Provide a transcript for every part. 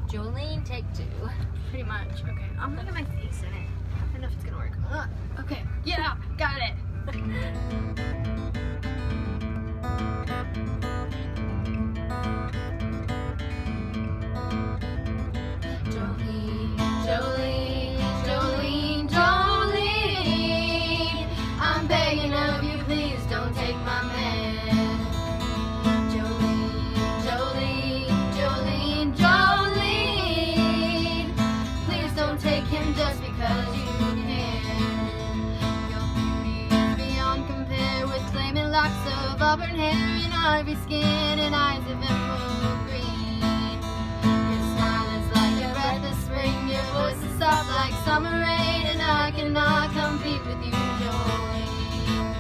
Jolene, take 2. Pretty much. Okay, I'm gonna get my face in it. I don't know if it's gonna work. Okay, yeah, got it. Jolene, Jolene, Jolene, Jolene, I'm begging of you, please don't take my man. Jolene, Jolene, Jolene, Jolene, please don't take him just because you can. Your beauty is beyond compare with flaming locks of auburn hair and ivory skin and eyes of emerald green. Your smile is like a breath of spring, your voice is soft like summer rain, and I cannot compete with you, Jolene.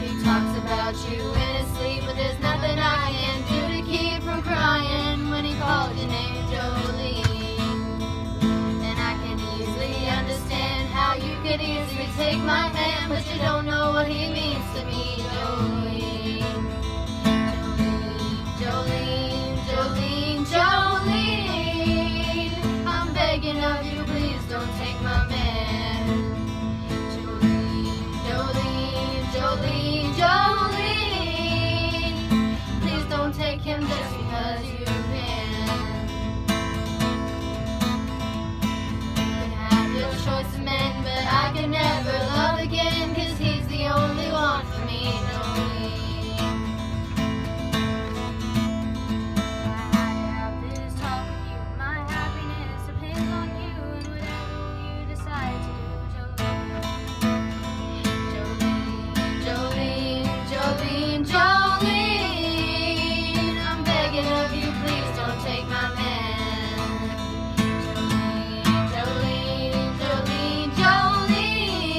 He talks about you in his sleep, but there's nothing I can do to keep from crying when he calls your name, Jolene. And I can easily understand how you could easily take my hand, but you don't know what he means to me, Jolene. Jolene, Jolene, Jolene, I'm begging of you, please don't take my man. Jolene, Jolene, Jolene, Jolene, please don't take him just because you can. You can have your choice of men, but I can never love again, 'cause he's the only one for me, Jolene. I have this talk with you, my happiness depends on you, and whatever you decide to do, Jolene. Jolene, Jolene, Jolene, I'm begging of you, please don't take my man. Jolene, Jolene, Jolene,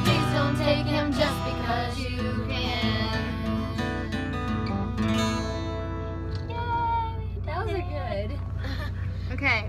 please don't take him just because you can. Yay! That was good. Okay,